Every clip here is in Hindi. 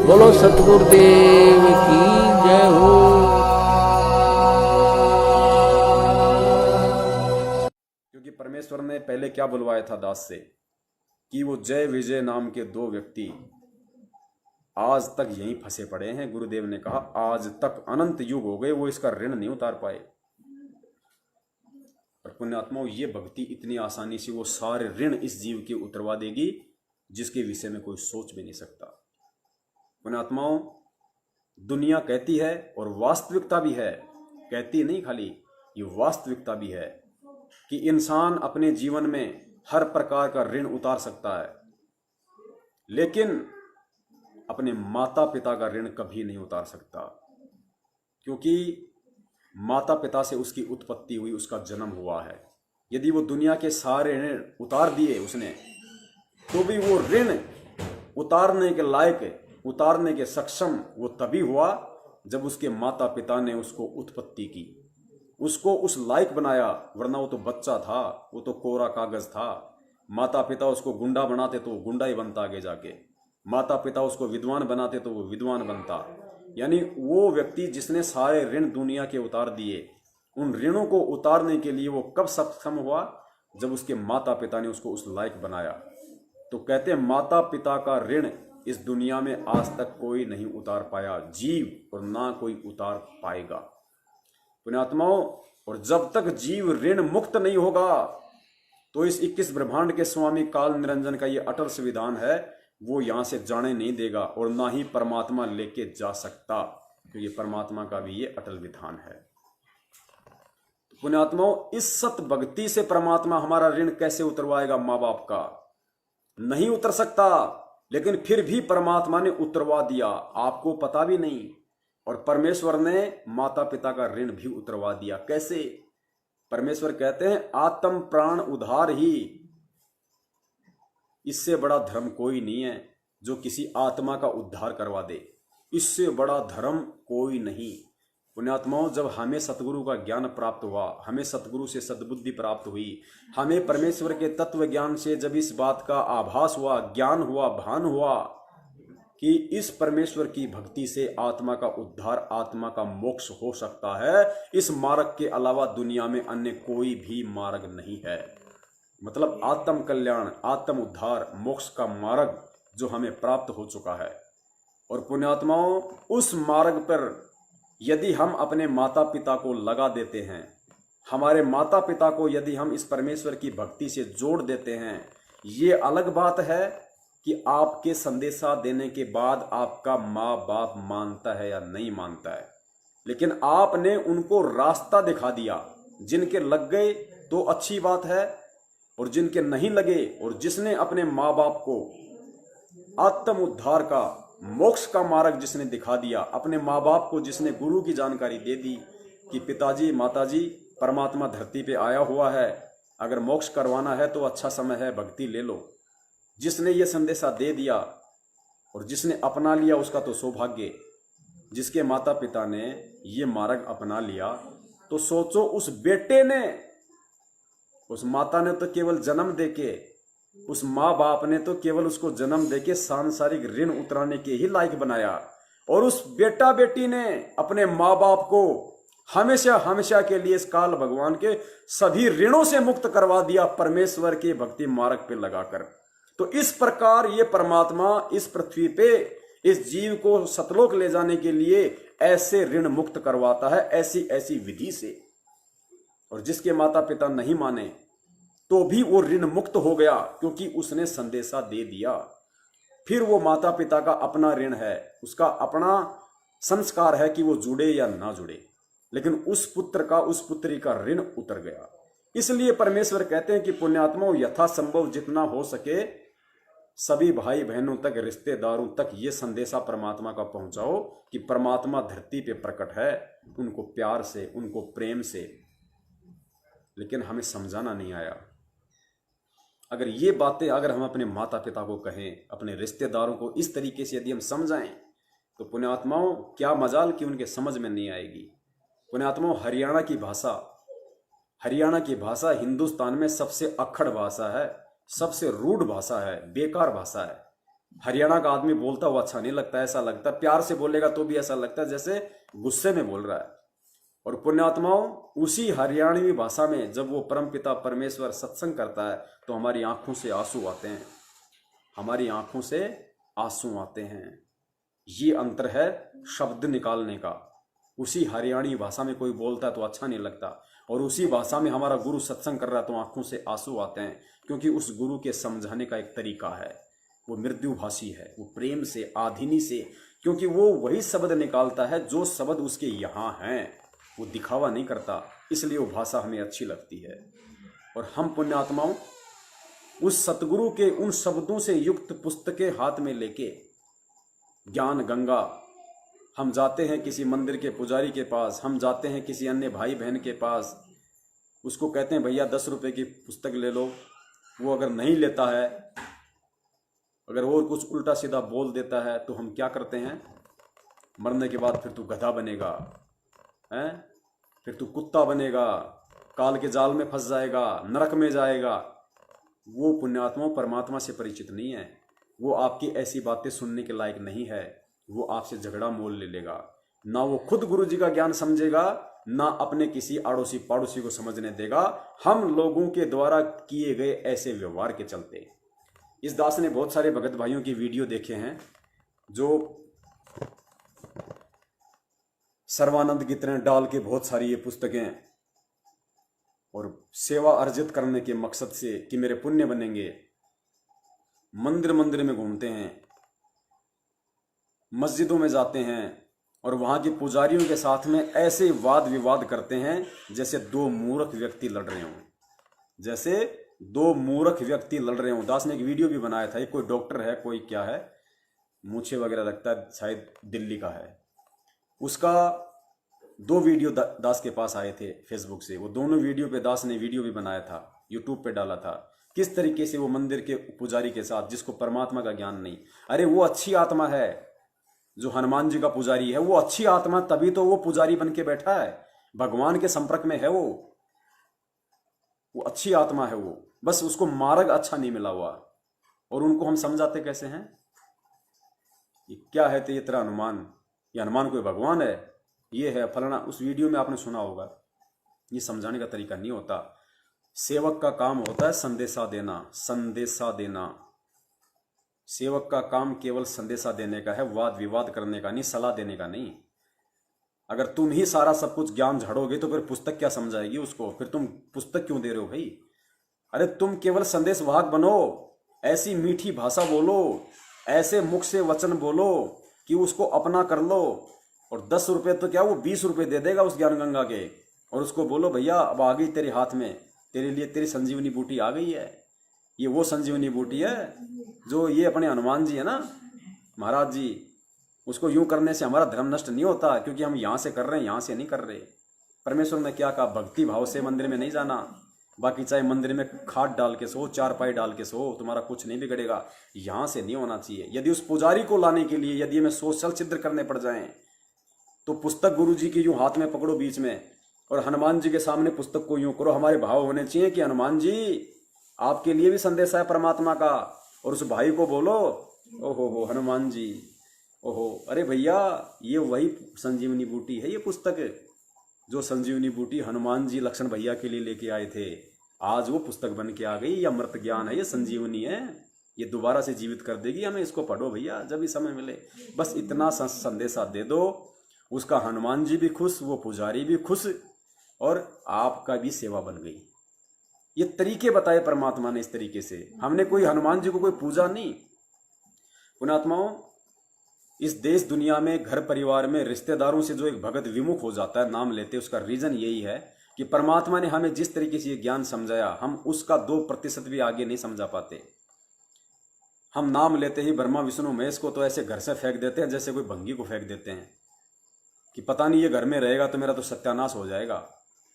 बोलो सतगुरुदेव की जय हो। क्योंकि परमेश्वर ने पहले क्या बुलवाया था दास से कि वो जय विजय नाम के दो व्यक्ति आज तक यहीं फंसे पड़े हैं। गुरुदेव ने कहा आज तक अनंत युग हो गए, वो इसका ऋण नहीं उतार पाए। और पुण्यात्माओं, ये भक्ति इतनी आसानी से वो सारे ऋण इस जीव के उतरवा देगी जिसके विषय में कोई सोच भी नहीं सकता। पुण्यात्माओं, दुनिया कहती है और वास्तविकता भी है, कहती नहीं खाली, ये वास्तविकता भी है कि इंसान अपने जीवन में हर प्रकार का ऋण उतार सकता है, लेकिन अपने माता पिता का ऋण कभी नहीं उतार सकता। क्योंकि माता पिता से उसकी उत्पत्ति हुई, उसका जन्म हुआ है। यदि वो दुनिया के सारे ऋण उतार दिए उसने, तो भी वो ऋण उतारने के लायक, उतारने के सक्षम वो तभी हुआ जब उसके माता पिता ने उसको उत्पत्ति की, उसको उस लायक बनाया। वरना वो तो बच्चा था, वो तो कोरा कागज था। माता पिता उसको गुंडा बनाते तो वो गुंडा ही बनता, आगे जाके माता पिता उसको विद्वान बनाते तो वो विद्वान बनता। यानी वो व्यक्ति जिसने सारे ऋण दुनिया के उतार दिए, उन ऋणों को उतारने के लिए वो कब सक्षम हुआ? जब उसके माता पिता ने उसको उस लायक बनाया। तो कहते हैं माता पिता का ऋण इस दुनिया में आज तक कोई नहीं उतार पाया जीव, और ना कोई उतार पाएगा। पुण्यात्माओं, और जब तक जीव ऋण मुक्त नहीं होगा तो इस 21 ब्रह्मांड के स्वामी काल निरंजन का ये अटल संविधान है, वो यहां से जाने नहीं देगा और ना ही परमात्मा लेके जा सकता, क्योंकि ये परमात्मा का भी ये अटल विधान है। पुण्यात्माओं, इस सत भक्ति से परमात्मा हमारा ऋण कैसे उतरवाएगा? माँ बाप का नहीं उतर सकता, लेकिन फिर भी परमात्मा ने उतरवा दिया, आपको पता भी नहीं। और परमेश्वर ने माता पिता का ऋण भी उतरवा दिया। कैसे? परमेश्वर कहते हैं आत्म प्राण उधार ही, इससे बड़ा धर्म कोई नहीं है जो किसी आत्मा का उद्धार करवा दे। इससे बड़ा धर्म कोई नहीं। पुण्यात्माओं, जब हमें सतगुरु का ज्ञान प्राप्त हुआ, हमें सतगुरु से सद्बुद्धि प्राप्त हुई, हमें परमेश्वर के तत्व ज्ञान से जब इस बात का आभास हुआ, ज्ञान हुआ, भान हुआ कि इस परमेश्वर की भक्ति से आत्मा का उद्धार, आत्मा का मोक्ष हो सकता है, इस मार्ग के अलावा दुनिया में अन्य कोई भी मार्ग नहीं है। मतलब आत्म कल्याण, आत्म उद्धार, मोक्ष का मार्ग जो हमें प्राप्त हो चुका है। और पुण्यात्माओं, उस मार्ग पर यदि हम अपने माता पिता को लगा देते हैं, हमारे माता पिता को यदि हम इस परमेश्वर की भक्ति से जोड़ देते हैं, ये अलग बात है कि आपके संदेशा देने के बाद आपका माँ बाप मानता है या नहीं मानता है, लेकिन आपने उनको रास्ता दिखा दिया। जिनके लग गए तो अच्छी बात है, और जिनके नहीं लगे, और जिसने अपने माँ बाप को आत्म उद्धार का, मोक्ष का मार्ग जिसने दिखा दिया, अपने माँ बाप को जिसने गुरु की जानकारी दे दी कि पिताजी माताजी परमात्मा धरती पे आया हुआ है, अगर मोक्ष करवाना है तो अच्छा समय है, भक्ति ले लो, जिसने ये संदेशा दे दिया और जिसने अपना लिया उसका तो सौभाग्य। जिसके माता पिता ने ये मार्ग अपना लिया, तो सोचो उस बेटे ने, उस माता ने तो केवल जन्म देके, उस माँ बाप ने तो केवल उसको जन्म देके सांसारिक ऋण उतराने के ही लायक बनाया, और उस बेटा बेटी ने अपने माँ बाप को हमेशा हमेशा के लिए इस काल भगवान के सभी ऋणों से मुक्त करवा दिया परमेश्वर के भक्ति मार्ग पे लगाकर। तो इस प्रकार ये परमात्मा इस पृथ्वी पे इस जीव को सतलोक ले जाने के लिए ऐसे ऋण मुक्त करवाता है, ऐसी ऐसी विधि से। और जिसके माता पिता नहीं माने तो भी वो ऋण मुक्त हो गया, क्योंकि उसने संदेशा दे दिया। फिर वो माता पिता का अपना ऋण है, उसका अपना संस्कार है कि वो जुड़े या ना जुड़े, लेकिन उस पुत्र का, उस पुत्री का ऋण उतर गया। इसलिए परमेश्वर कहते हैं कि पुण्यात्माओं, यथासंभव जितना हो सके सभी भाई बहनों तक, रिश्तेदारों तक ये संदेशा परमात्मा का पहुंचाओ कि परमात्मा धरती पे प्रकट है, उनको प्यार से, उनको प्रेम से। लेकिन हमें समझाना नहीं आया। अगर ये बातें अगर हम अपने माता पिता को कहें, अपने रिश्तेदारों को इस तरीके से यदि हम समझाएं, तो पुण्यात्माओं क्या मजाल कि उनके समझ में नहीं आएगी। पुण्यात्माओं, हरियाणा की भाषा हिंदुस्तान में सबसे अक्खड़ भाषा है, सबसे रूढ़ भाषा है, बेकार भाषा है। हरियाणा का आदमी बोलता हुआ अच्छा नहीं लगता, ऐसा लगता है प्यार से बोलेगा तो भी ऐसा लगता है जैसे गुस्से में बोल रहा है। और पुण्यात्माओं, उसी हरियाणवी भाषा में जब वो परमपिता परमेश्वर सत्संग करता है तो हमारी आंखों से आंसू आते हैं, हमारी आंखों से आंसू आते हैं। ये अंतर है शब्द निकालने का। उसी हरियाणी भाषा में कोई बोलता है तो अच्छा नहीं लगता, और उसी भाषा में हमारा गुरु सत्संग कर रहा है तो आंखों से आंसू आते हैं, क्योंकि उस गुरु के समझाने का एक तरीका है, वो मृदुभाषी है, वो प्रेम से, आधीनी से, क्योंकि वो वही शब्द निकालता है जो शब्द उसके यहाँ हैं, वो दिखावा नहीं करता, इसलिए वो भाषा हमें अच्छी लगती है। और हम पुण्यात्माओं उस सतगुरु के उन शब्दों से युक्त पुस्तकें हाथ में लेके ज्ञान गंगा, हम जाते हैं किसी मंदिर के पुजारी के पास, हम जाते हैं किसी अन्य भाई बहन के पास, उसको कहते हैं भैया 10 रुपए की पुस्तक ले लो। वो अगर नहीं लेता है, अगर वो कुछ उल्टा सीधा बोल देता है तो हम क्या करते हैं? मरने के बाद फिर तू गधा बनेगा, हैं? फिर तू कुत्ता बनेगा, काल के जाल में फंस जाएगा, नरक में जाएगा। वो पुण्यात्मा परमात्मा से परिचित नहीं है, वो आपकी ऐसी बातें सुनने के लायक नहीं है, वो आपसे झगड़ा मोल ले लेगा। ना वो खुद गुरु जी का ज्ञान समझेगा, ना अपने किसी आड़ोसी पाड़ोसी को समझने देगा, हम लोगों के द्वारा किए गए ऐसे व्यवहार के चलते। इस दास ने बहुत सारे भगत भाइयों की वीडियो देखे हैं जो सर्वानंद की तरह डाल के बहुत सारी ये पुस्तकें और सेवा अर्जित करने के मकसद से कि मेरे पुण्य बनेंगे, मंदिर मंदिर में घूमते हैं, मस्जिदों में जाते हैं और वहां के पुजारियों के साथ में ऐसे वाद विवाद करते हैं जैसे दो मूर्ख व्यक्ति लड़ रहे हों, जैसे दो मूर्ख व्यक्ति लड़ रहे हों। दास ने एक वीडियो भी बनाया था, कोई डॉक्टर है, कोई क्या है, मूछे वगैरह रखता है, शायद दिल्ली का है। उसका 2 वीडियो दास के पास आए थे फेसबुक से, वो दोनों वीडियो पे दास ने वीडियो भी बनाया था, यूट्यूब पे डाला था, किस तरीके से वो मंदिर के पुजारी के साथ, जिसको परमात्मा का ज्ञान नहीं, अरे वो अच्छी आत्मा है, जो हनुमान जी का पुजारी है वो अच्छी आत्मा, तभी तो वो पुजारी बन के बैठा है, भगवान के संपर्क में है, वो अच्छी आत्मा है, वो बस उसको मार्ग अच्छा नहीं मिला हुआ। और उनको हम समझाते कैसे हैं? ये क्या है तो ये तेरा हनुमान, ये हनुमान कोई भगवान है, ये है फलाना। उस वीडियो में आपने सुना होगा। ये समझाने का तरीका नहीं होता। सेवक का काम होता है संदेशा देना, संदेशा देना। सेवक का काम केवल संदेशा देने का है, वाद विवाद करने का नहीं, सलाह देने का नहीं। अगर तुम ही सारा सब कुछ ज्ञान झाड़ोगे तो फिर पुस्तक क्या समझाएगी उसको? फिर तुम पुस्तक क्यों दे रहे हो भाई? अरे तुम केवल संदेश वाहक बनो, ऐसी मीठी भाषा बोलो, ऐसे मुख से वचन बोलो कि उसको अपना कर लो। और 10 रुपये तो क्या, वो 20 रुपये दे देगा उस ज्ञान गंगा के, और उसको बोलो भैया अब आ गई तेरे हाथ में, तेरे लिए तेरी संजीवनी बूटी आ गई है। ये वो संजीवनी बूटी है जो ये अपने हनुमान जी है ना, महाराज जी, उसको यूं करने से हमारा धर्म नष्ट नहीं होता, क्योंकि हम यहाँ से कर रहे हैं, यहाँ से नहीं कर रहे। परमेश्वर ने क्या कहा? भक्ति भाव से मंदिर में नहीं जाना, बाकी चाहे मंदिर में खाट डाल के सो, चारपाई डाल के सो, तुम्हारा कुछ नहीं बिगड़ेगा, यहाँ से नहीं होना चाहिए। यदि उस पुजारी को लाने के लिए यदि हमें सोशल छिद्र करने पड़ जाएं तो पुस्तक गुरु जी की यूं हाथ में पकड़ो बीच में, और हनुमान जी के सामने पुस्तक को यूं करो। हमारे भाव होने चाहिए कि हनुमान जी आपके लिए भी संदेश है परमात्मा का, और उस भाई को बोलो ओहो हो हनुमान जी, ओहो अरे भैया ये वही संजीवनी बूटी है, ये पुस्तक जो संजीवनी बूटी हनुमान जी लक्ष्मण भैया के लिए लेके आए थे, आज वो पुस्तक बन के आ गई। ये अमृत ज्ञान है, ये संजीवनी है, ये दोबारा से जीवित कर देगी हमें। इसको पढ़ो भैया जब भी समय मिले, बस इतना संदेशा दे दो, उसका हनुमान जी भी खुश, वो पुजारी भी खुश, और आपका भी सेवा बन गई। ये तरीके बताए परमात्मा ने। इस तरीके से हमने कोई हनुमान जी को कोई पूजा नहीं। पुण्यात्माओं, इस देश दुनिया में घर परिवार में रिश्तेदारों से जो एक भगत विमुख हो जाता है नाम लेते, उसका रीजन यही है कि परमात्मा ने हमें जिस तरीके से ये ज्ञान समझाया, हम उसका 2% भी आगे नहीं समझा पाते। हम नाम लेते ही ब्रह्मा विष्णु महेश को तो ऐसे घर से फेंक देते हैं जैसे कोई भंगी को फेंक देते हैं कि पता नहीं ये घर में रहेगा तो मेरा तो सत्यानाश हो जाएगा।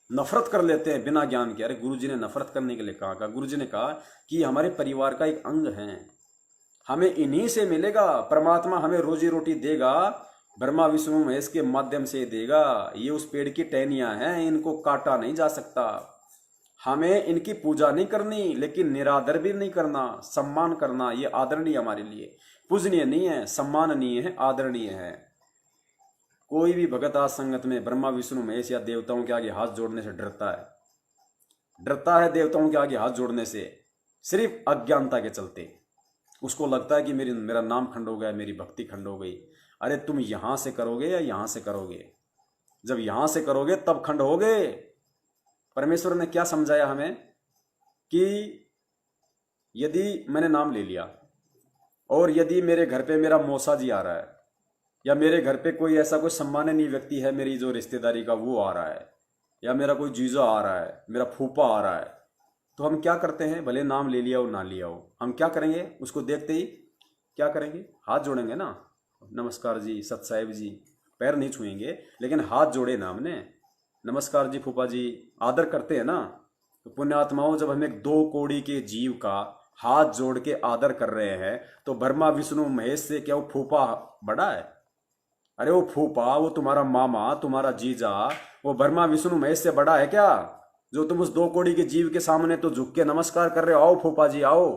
नफरत कर लेते हैं बिना ज्ञान के। अरे गुरु जी ने नफरत करने के लिए कहा? गुरु जी ने कहा कि हमारे परिवार का एक अंग है, हमें इन्हीं से मिलेगा, परमात्मा हमें रोजी रोटी देगा, ब्रह्मा विष्णु महेश के माध्यम से देगा। ये उस पेड़ की टहनियां हैं, इनको काटा नहीं जा सकता। हमें इनकी पूजा नहीं करनी, लेकिन निरादर भी नहीं करना, सम्मान करना, ये आदरणीय हमारे लिए। पूजनीय नहीं है, सम्माननीय है, आदरणीय है। कोई भी भगत आज संगत में ब्रह्मा विष्णु महेश या देवताओं के आगे हाथ जोड़ने से डरता है, डरता है देवताओं के आगे हाथ जोड़ने से, सिर्फ अज्ञानता के चलते। उसको लगता है कि मेरा नाम खंड हो गया, मेरी भक्ति खंड हो गई। अरे तुम यहां से करोगे या यहां से करोगे? जब यहां से करोगे तब खंड होगे। परमेश्वर ने क्या समझाया हमें कि यदि मैंने नाम ले लिया और यदि मेरे घर पे मेरा मौसा जी आ रहा है या मेरे घर पे कोई ऐसा कोई सम्माननीय व्यक्ति है मेरी जो रिश्तेदारी का, वो आ रहा है, या मेरा कोई जीजा आ रहा है, मेरा फूफा आ रहा है, तो हम क्या करते हैं? भले नाम ले लिया हो ना लिया हो, हम क्या करेंगे? उसको देखते ही क्या करेंगे? हाथ जोड़ेंगे ना, नमस्कार जी, सत साहिब जी। पैर नहीं छुएंगे लेकिन हाथ जोड़े ना हमने, नमस्कार जी फूफा जी, आदर करते हैं ना। तो पुण्यात्माओं, जब हम एक 2 कौड़ी के जीव का हाथ जोड़ के आदर कर रहे हैं तो ब्रह्मा विष्णु महेश से क्या वो फूफा बड़ा है? अरे वो फूफा, वो तुम्हारा मामा, तुम्हारा जीजा, वो ब्रह्मा विष्णु महेश से बड़ा है क्या? जो तुम उस 2 कौड़ी के जीव के सामने तो झुक के नमस्कार कर रहे हो, आओ फूफा जी आओ,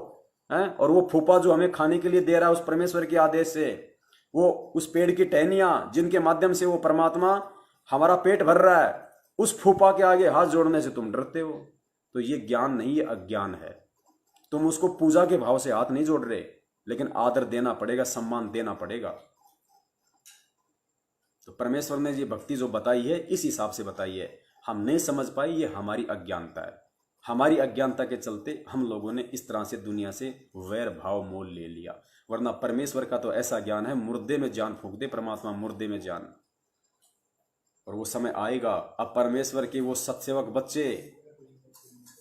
हैं? और वो फूफा जो हमें खाने के लिए दे रहा है उस परमेश्वर के आदेश से, वो उस पेड़ की टहनियां जिनके माध्यम से वो परमात्मा हमारा पेट भर रहा है, उस फूफा के आगे हाथ जोड़ने से तुम डरते हो। तो ये ज्ञान नहीं, ये अज्ञान है। तुम उसको पूजा के भाव से हाथ नहीं जोड़ रहे, लेकिन आदर देना पड़ेगा, सम्मान देना पड़ेगा। तो परमेश्वर ने ये भक्ति जो बताई है इस हिसाब से बताई है। हम नहीं समझ पाए, ये हमारी अज्ञानता है। हमारी अज्ञानता के चलते हम लोगों ने इस तरह से दुनिया से वैर भाव मोल ले लिया। वरना परमेश्वर का तो ऐसा ज्ञान है, मुर्दे में जान फूंक दे परमात्मा, मुर्दे में जान। और वो समय आएगा, अब परमेश्वर के वो सत्सेवक बच्चे,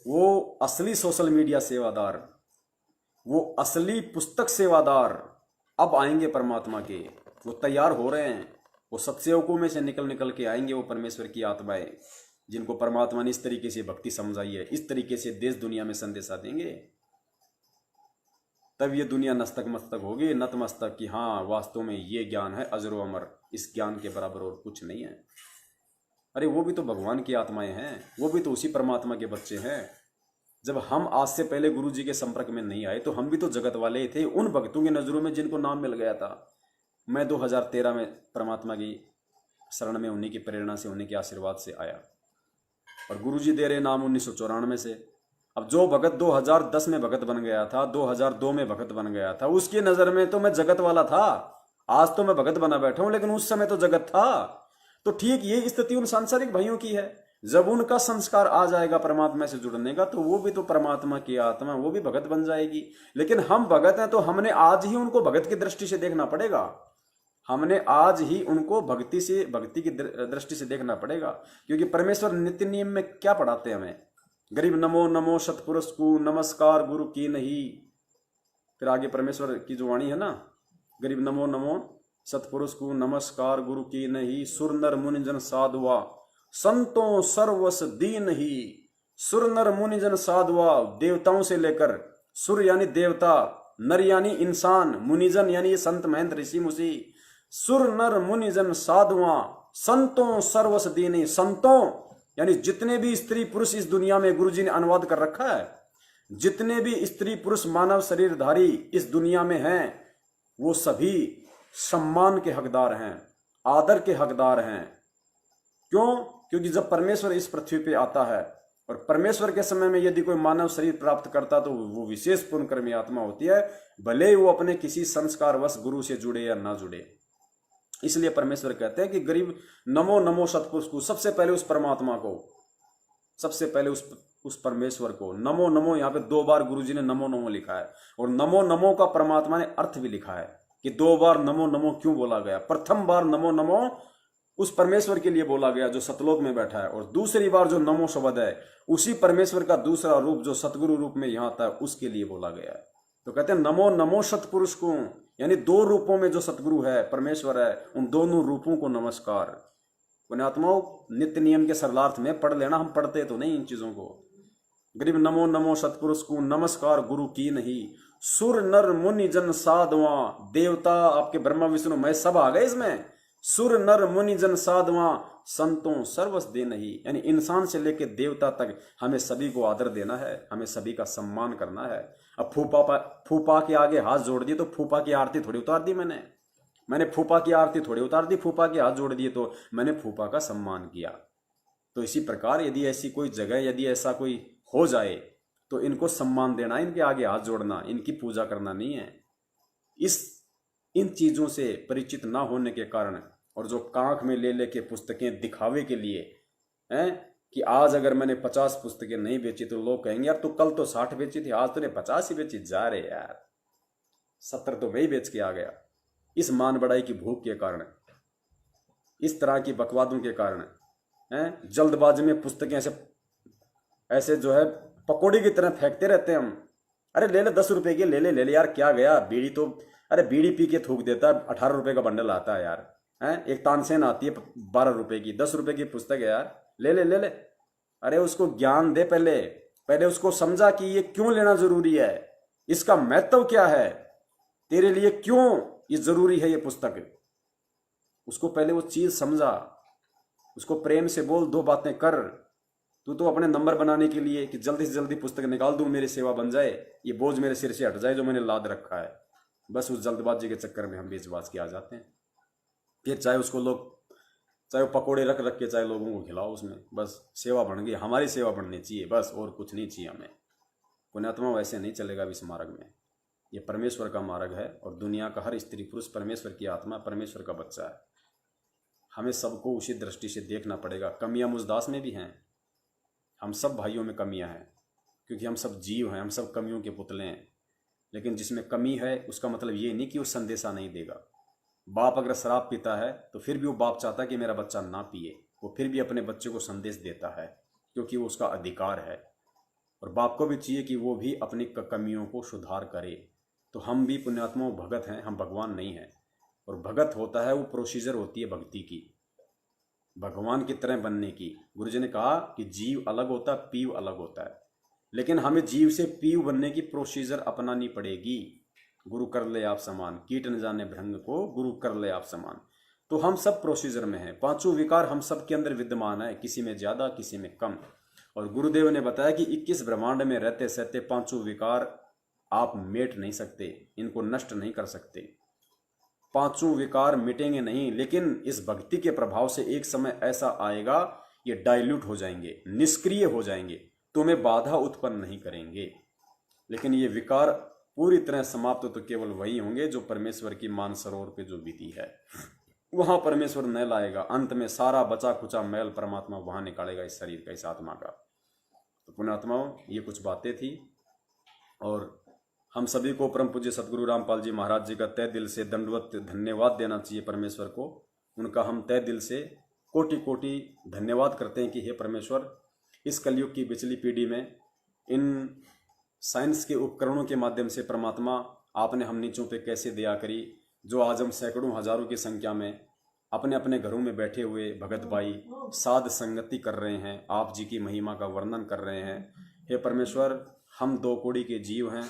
वो असली सोशल मीडिया सेवादार, वो असली पुस्तक सेवादार अब आएंगे परमात्मा के। वो तैयार हो रहे हैं, वो सत्सेवकों में से निकल निकल के आएंगे वो परमेश्वर की आत्माएं, जिनको परमात्मा ने इस तरीके से भक्ति समझाई है, इस तरीके से देश दुनिया में संदेशा देंगे। तब ये दुनिया नस्तक मस्तक होगी, नतमस्तक, कि हाँ वास्तव में ये ज्ञान है अजरो अमर, इस ज्ञान के बराबर और कुछ नहीं है। अरे वो भी तो भगवान की आत्माएं हैं, वो भी तो उसी परमात्मा के बच्चे हैं। जब हम आज से पहले गुरु जी के संपर्क में नहीं आए तो हम भी तो जगत वाले ही थे, उन भक्तों की नजरों में जिनको नाम मिल गया था। मैं 2013 में परमात्मा की शरण में उन्हीं की प्रेरणा से, उन्हीं के आशीर्वाद से आया, और गुरु जी दे रहे नाम 1994 से। अब जो भगत 2010 में भगत बन गया था, 2002 में भगत बन गया था, उसकी नजर में तो मैं जगत वाला था। आज तो मैं भगत बना बैठा हूं, लेकिन उस समय तो जगत था। तो ठीक ये स्थिति उन सांसारिक भाइयों की है। जब उनका संस्कार आ जाएगा परमात्मा से जुड़ने का, तो वो भी तो परमात्मा की आत्मा, वो भी भगत बन जाएगी। लेकिन हम भगत हैं तो हमने आज ही उनको भगत की दृष्टि से देखना पड़ेगा। हमने आज ही उनको भक्ति की दृष्टि से देखना पड़ेगा। क्योंकि परमेश्वर नित्य नियम में क्या पढ़ाते हैं हमें? गरीब नमो नमो सतपुरुष को नमस्कार गुरु की नहीं। फिर आगे परमेश्वर की जो वाणी है ना, गरीब नमो नमो सतपुरुष को नमस्कार गुरु की नहीं, सुर नर मुनिजन साधुआ संतों सर्वस दीन ही। सुर नर मुनिजन साधुआ, देवताओं से लेकर, सुर यानी देवता, नर यानी इंसान, मुनिजन यानी ये संत महंत ऋषि मुषि। सुर नर मुनिजन साधुआ संतों सर्वस दीनी। संतों यानी जितने भी स्त्री पुरुष इस दुनिया में, गुरुजी ने अनुवाद कर रखा है, जितने भी स्त्री पुरुष मानव शरीरधारी इस दुनिया में हैं, वो सभी सम्मान के हकदार हैं, आदर के हकदार हैं। क्यों? क्योंकि जब परमेश्वर इस पृथ्वी पे आता है, और परमेश्वर के समय में यदि कोई मानव शरीर प्राप्त करता तो वो विशेष पुण्यकर्मी आत्मा होती है, भले ही वो अपने किसी संस्कारवश गुरु से जुड़े या ना जुड़े। इसलिए परमेश्वर कहते हैं कि गरीब नमो नमो सतपुरुष को, सबसे पहले उस परमात्मा को, सबसे पहले उस परमेश्वर को नमो नमो। यहाँ पे 2 बार गुरुजी ने नमो नमो लिखा है, और नमो नमो का परमात्मा ने अर्थ भी लिखा है कि 2 बार नमो नमो क्यों बोला गया। प्रथम बार नमो नमो उस परमेश्वर के लिए बोला गया जो सतलोक में बैठा है, और दूसरी बार जो नमो शब्द है उसी परमेश्वर का दूसरा रूप जो सतगुरु रूप में यहाँ आता है उसके लिए बोला गया है। तो कहते हैं नमो नमो सतपुरुष को, यानी 2 रूपों में जो सतगुरु है, परमेश्वर है, उन दोनों रूपों को नमस्कार। पुण्यात्माओं, नित्य नियम के सरलार्थ में पढ़ लेना, हम पढ़ते तो नहीं इन चीजों को। गरीब नमो नमो सतपुरुष को नमस्कार गुरु की नहीं, सुर नर मुनि जन साधुआ। देवता आपके ब्रह्मा विष्णु महेश सब आ गए इसमें। सुर नर मुनि जन साधवा संतों सर्वस दे नहीं, यानी इंसान से लेकर देवता तक हमें सभी को आदर देना है, हमें सभी का सम्मान करना है। अब फूफा के आगे हाथ जोड़ दिए तो फूफा की आरती थोड़ी उतार दी मैंने फूफा की आरती थोड़ी उतार दी, फूफा के हाथ जोड़ दिए तो मैंने फूफा का सम्मान किया। तो इसी प्रकार यदि ऐसी कोई जगह, यदि ऐसा कोई हो जाए तो इनको सम्मान देना, इनके आगे हाथ जोड़ना, इनकी पूजा करना नहीं है। इन चीज़ों से परिचित ना होने के कारण, और जो कांख में ले लेके पुस्तकें दिखावे के लिए हैं कि आज अगर मैंने 50 पुस्तकें नहीं बेची तो लोग कहेंगे यार तू कल तो 60 बेची थी, आज तूने 50 ही बेची, जा रे यार 70 तो वही बेच के आ गया। इस मान बढ़ाई की भूख के कारण, इस तरह की बकवादों के कारण हैं, जल्दबाजी में पुस्तकें ऐसे जो है पकौड़ी की तरह फेंकते रहते हैं हम। अरे ले ले 10 रुपए की, ले ले यार, क्या गया बीड़ी तो, अरे बीड़ी पी के थूक देता है, 18 रुपए का बंडल आता है यार, हैं एक तानसेन आती है 12 रुपए की, 10 रुपए की पुस्तक है यार, ले ले। अरे उसको ज्ञान दे, पहले उसको समझा कि ये क्यों लेना जरूरी है, इसका महत्व क्या है, तेरे लिए क्यों ये जरूरी है ये पुस्तक। उसको पहले वो चीज समझा, उसको प्रेम से बोल, 2 बातें कर। तू तो अपने नंबर बनाने के लिए कि जल्दी से जल्दी पुस्तक निकाल दूं, मेरी सेवा बन जाए, ये बोझ मेरे सिर से हट जाए जो मैंने लाद रखा है, बस उस जल्दबाजी के चक्कर में हम बेचबाज के आ जाते हैं। फिर चाहे उसको लोग, चाहे वो पकोड़े रख के चाहे लोगों को खिलाओ, उसमें बस सेवा बन गई, हमारी सेवा बननी चाहिए बस, और कुछ नहीं चाहिए हमें। पुण्यात्मा वैसे नहीं चलेगा इस मार्ग में, ये परमेश्वर का मार्ग है, और दुनिया का हर स्त्री पुरुष परमेश्वर की आत्मा, परमेश्वर का बच्चा है। हमें सबको उसी दृष्टि से देखना पड़ेगा। कमियां मुझदास में भी हैं, हम सब भाइयों में कमियां हैं, क्योंकि हम सब जीव हैं, हम सब कमियों के पुतले हैं। लेकिन जिसमें कमी है उसका मतलब ये नहीं कि वो संदेशा नहीं देगा। बाप अगर शराब पीता है तो फिर भी वो बाप चाहता है कि मेरा बच्चा ना पिए, वो फिर भी अपने बच्चे को संदेश देता है, क्योंकि वो उसका अधिकार है। और बाप को भी चाहिए कि वो भी अपनी कमियों को सुधार करे। तो हम भी पुण्यात्मा भगत हैं, हम भगवान नहीं हैं। और भगत होता है वो प्रोसीजर होती है भक्ति की, भगवान की तरह बनने की। गुरुजी ने कहा कि जीव अलग होता है, पीव अलग होता है, लेकिन हमें जीव से पीव बनने की प्रोसीजर अपनानी पड़ेगी। गुरु कर ले आप समान, कीट न जाने भृंग को, गुरु कर ले आप समान। तो हम सब प्रोसीजर में हैं, 5 विकार हम सब के अंदर विद्यमान है, किसी में ज्यादा किसी में कम। और गुरुदेव ने बताया कि 21 ब्रह्मांड में रहते सहते 5 विकार आप मेट नहीं सकते, इनको नष्ट नहीं कर सकते। 5 विकार मिटेंगे नहीं, लेकिन इस भक्ति के प्रभाव से एक समय ऐसा आएगा ये डाइल्यूट हो जाएंगे, निष्क्रिय हो जाएंगे, तुम्हें बाधा उत्पन्न नहीं करेंगे। लेकिन ये विकार पूरी तरह समाप्त तो केवल वही होंगे जो परमेश्वर की मानसरोवर पे जो बीती है, वहां परमेश्वर न लाएगा। अंत में सारा बचा खुचा मैल परमात्मा वहां निकालेगा इस शरीर का, इस आत्मा का। तो पुण्यात्माओं, ये कुछ बातें थी, और हम सभी को परम पूज्य सदगुरु रामपाल जी महाराज जी का तय दिल से दंडवत धन्यवाद देना चाहिए परमेश्वर को। उनका हम तय दिल से कोटि कोटि धन्यवाद करते हैं कि हे परमेश्वर, इस कलयुग की पिछली पीढ़ी में इन साइंस के उपकरणों के माध्यम से परमात्मा आपने हम नीचों पे कैसे दया करी, जो आज हम सैकड़ों हजारों की संख्या में अपने अपने घरों में बैठे हुए भगत भाई साध संगति कर रहे हैं, आप जी की महिमा का वर्णन कर रहे हैं। हे परमेश्वर, हम 2 कौड़ी के जीव हैं,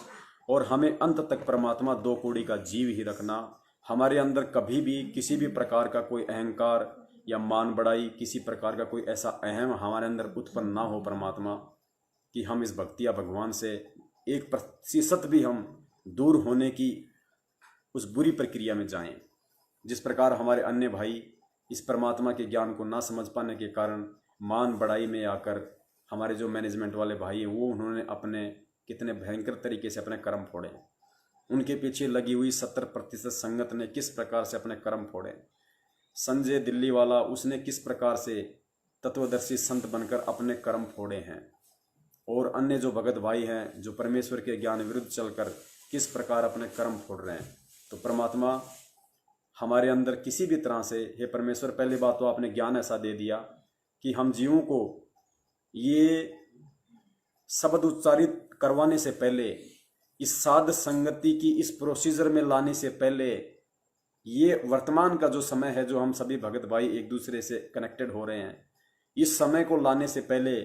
और हमें अंत तक परमात्मा 2 कौड़ी का जीव ही रखना। हमारे अंदर कभी भी किसी भी प्रकार का कोई अहंकार या मान बढ़ाई, किसी प्रकार का कोई ऐसा अहम हमारे अंदर उत्पन्न ना हो परमात्मा, कि हम इस भक्ति या भगवान से 1% भी हम दूर होने की उस बुरी प्रक्रिया में जाएं। जिस प्रकार हमारे अन्य भाई इस परमात्मा के ज्ञान को ना समझ पाने के कारण मान बढ़ाई में आकर, हमारे जो मैनेजमेंट वाले भाई हैं वो उन्होंने अपने कितने भयंकर तरीके से अपने कर्म फोड़े, उनके पीछे लगी हुई 70% संगत ने किस प्रकार से अपने कर्म फोड़े। संजय दिल्ली वाला, उसने किस प्रकार से तत्वदर्शी संत बनकर अपने कर्म फोड़े हैं, और अन्य जो भगत भाई हैं जो परमेश्वर के ज्ञान विरुद्ध चलकर किस प्रकार अपने कर्म फोड़ रहे हैं। तो परमात्मा हमारे अंदर किसी भी तरह से, हे परमेश्वर, पहली बात तो आपने ज्ञान ऐसा दे दिया कि हम जीवों को ये शब्द उच्चारित करवाने से पहले, इस साध संगति की इस प्रोसीजर में लाने से पहले, ये वर्तमान का जो समय है जो हम सभी भगत भाई एक दूसरे से कनेक्टेड हो रहे हैं, इस समय को लाने से पहले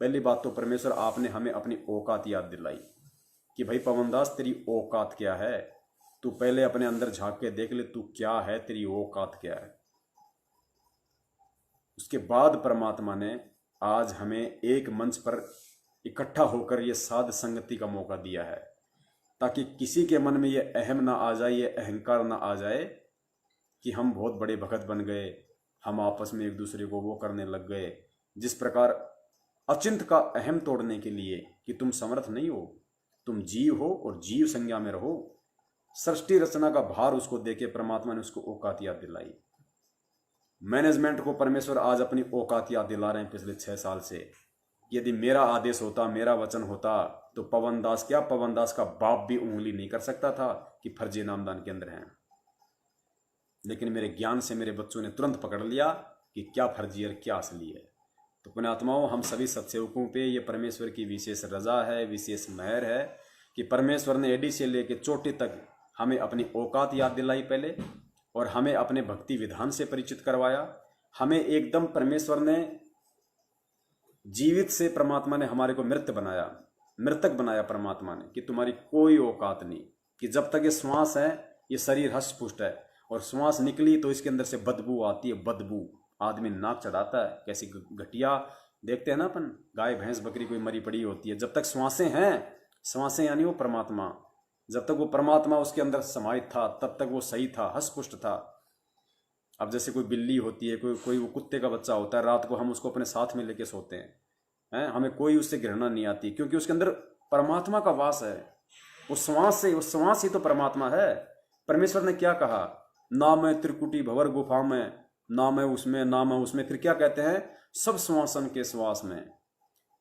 पहली बात तो परमेश्वर आपने हमें अपनी औकात याद दिलाई कि भाई पवनदास, तेरी औकात क्या है। तू पहले अपने अंदर झांक के देख ले, तू क्या है, तेरी औकात क्या है। उसके बाद परमात्मा ने आज हमें एक मंच पर इकट्ठा होकर ये साध संगति का मौका दिया है, ताकि किसी के मन में ये अहम ना आ जाए, ये अहंकार ना आ जाए कि हम बहुत बड़े भगत बन गए, हम आपस में एक दूसरे को वो करने लग गए। जिस प्रकार अचिंत का अहम तोड़ने के लिए कि तुम समर्थ नहीं हो, तुम जीव हो और जीव संज्ञा में रहो, सृष्टि रचना का भार उसको देके परमात्मा ने उसको औकात याद दिलाई। मैनेजमेंट को परमेश्वर आज अपनी औकात याद दिला रहे हैं पिछले 6 साल से। यदि मेरा आदेश होता, मेरा वचन होता, तो पवन दास क्या, पवन दास का बाप भी उंगली नहीं कर सकता था कि फर्जी नामदान के अंदर हैं। लेकिन मेरे ज्ञान से मेरे बच्चों ने तुरंत पकड़ लिया कि क्या फर्जी और क्या असली है। तो पुण्यात्माओं, हम सभी सत्सेवकों पे ये परमेश्वर की विशेष रजा है, विशेष मेहर है कि परमेश्वर ने एडी से लेके चोटी तक हमें अपनी औकात याद दिलाई पहले, और हमें अपने भक्ति विधान से परिचित करवाया। हमें एकदम परमेश्वर ने जीवित से, परमात्मा ने हमारे को मृत बनाया, मृतक बनाया परमात्मा ने, कि तुम्हारी कोई औकात नहीं, कि जब तक ये श्वास है ये शरीर हष्ट पुष्ट है, और श्वास निकली तो इसके अंदर से बदबू आती है। बदबू आदमी नाक चढ़ाता है, कैसी घटिया देखते हैं ना अपन, गाय भैंस बकरी कोई मरी पड़ी होती है। जब तक श्वासें हैं, श्वासें यानी वो परमात्मा, जब तक वो परमात्मा उसके अंदर समाहित था तब तक वो सही था, हष्ट पुष्ट था। अब जैसे कोई बिल्ली होती है, कोई वो कुत्ते का बच्चा होता है, रात को हम उसको अपने साथ में लेके सोते हैं, हमें कोई उससे घृणा नहीं आती, क्योंकि उसके अंदर परमात्मा का वास है। उस श्वास ही तो परमात्मा है। परमेश्वर ने क्या कहा, ना मैं त्रिकुटी भवर गुफा में, ना मैं उसमें, ना मैं उसमें, फिर क्या कहते हैं, सब श्वासन के श्वास में।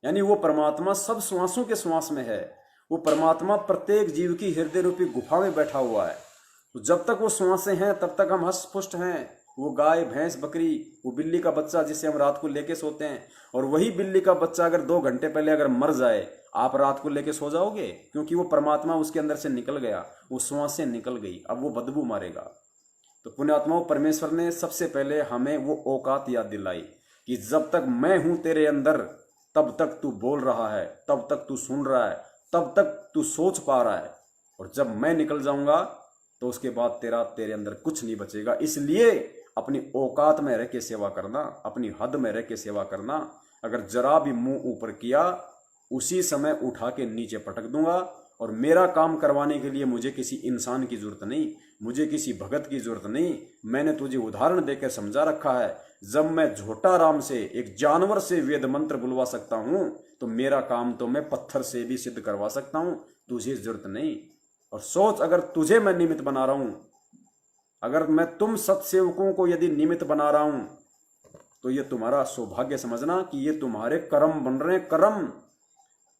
यानी वो परमात्मा सब श्वासों के श्वास में है। वो परमात्मा प्रत्येक जीव की हृदय रूपी गुफा में बैठा हुआ है। तो जब तक वो श्वासें हैं तब तक हम हष्ट पुष्ट हैं। वो गाय भैंस बकरी, वो बिल्ली का बच्चा जिसे हम रात को लेके सोते हैं, और वही बिल्ली का बच्चा अगर 2 घंटे पहले अगर मर जाए, आप रात को लेके सो जाओगे? क्योंकि वो परमात्मा उसके अंदर से निकल गया, वो श्वासें निकल गई, अब वो बदबू मारेगा। तो पुण्यात्माओं, परमेश्वर ने सबसे पहले हमें वो औकात याद दिलाई कि जब तक मैं हूं तेरे अंदर, तब तक तू बोल रहा है, तब तक तू सुन रहा है, तब तक तू सोच पा रहा है, और जब मैं निकल जाऊंगा तो उसके बाद तेरे अंदर कुछ नहीं बचेगा। इसलिए अपनी औकात में रह के सेवा करना, अपनी हद में रह के सेवा करना। अगर जरा भी मुंह ऊपर किया, उसी समय उठा के नीचे पटक दूंगा। और मेरा काम करवाने के लिए मुझे किसी इंसान की जरूरत नहीं, मुझे किसी भगत की जरूरत नहीं। मैंने तुझे उदाहरण देकर समझा रखा है। जब मैं झोटा राम से, एक जानवर से वेद मंत्र बुलवा सकता हूं, तो मेरा काम तो मैं पत्थर से भी सिद्ध करवा सकता हूं, तुझे जरूरत नहीं। और सोच, अगर तुझे मैं निमित्त बना रहा हूं, अगर मैं तुम सत्सेवकों को यदि निमित्त बना रहा हूं, तो ये तुम्हारा सौभाग्य समझना कि ये तुम्हारे कर्म बन रहे हैं। कर्म,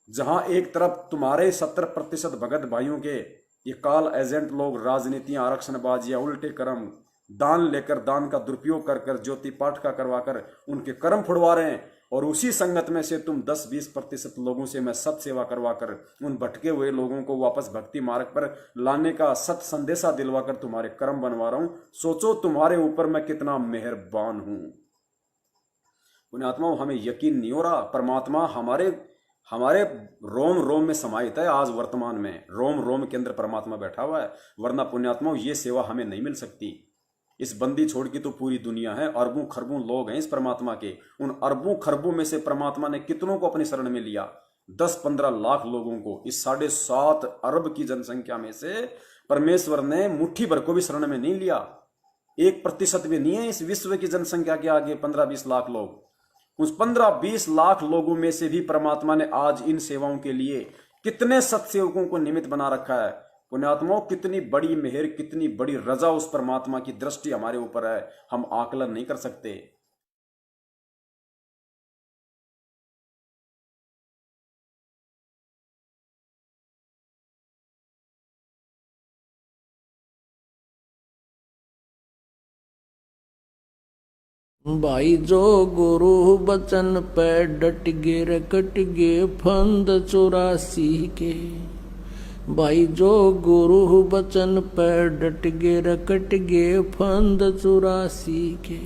जहां एक तरफ तुम्हारे 70% भगत भाइयों के ये काल एजेंट लोग, राजनीतियां, आरक्षणबाजियां, उल्टे कर्म, दान लेकर, दान का दुरुपयोग कर कर, ज्योति पाठ का करवाकर उनके कर्म फुड़वा रहे हैं, और उसी संगत में से तुम 10-20% लोगों से मैं सत सेवा करवाकर उन भटके हुए लोगों को वापस भक्ति मार्ग पर लाने का सत संदेशा दिलवाकर तुम्हारे कर्म बनवा रहा हूं। सोचो तुम्हारे ऊपर मैं कितना मेहरबान हूं। पुण्यात्माओं, हमें यकीन नहीं हो रहा, परमात्मा हमारे रोम रोम में समाहित है। आज वर्तमान में रोम रोम के अंदर परमात्मा बैठा हुआ है, वरना पुण्यात्माओं ये सेवा हमें नहीं मिल सकती। इस बंदी छोड़ की तो पूरी दुनिया है, अरबों खरबों लोग हैं इस परमात्मा के। उन अरबों खरबों में से परमात्मा ने कितनों को अपनी शरण में लिया? 10-15 लाख लोगों को। इस 7.5 अरब की जनसंख्या में से परमेश्वर ने मुट्ठी भर को भी शरण में नहीं लिया। 1% भी नहीं है इस विश्व की जनसंख्या के आगे 15-20 लाख लोग। उस 15-20 लाख लोगों में से भी परमात्मा ने आज इन सेवाओं के लिए कितने सत्सेवकों को निमित्त बना रखा है। पुण्यात्माओं, कितनी बड़ी मेहर, कितनी बड़ी रजा उस परमात्मा की दृष्टि हमारे ऊपर है, हम आकलन नहीं कर सकते। भाई जो गुरु बचन पे डट गे रे कट गे फंद 84 के। भाई जो गुरु बचन पे डट गे रे कट गे फंद 84 के।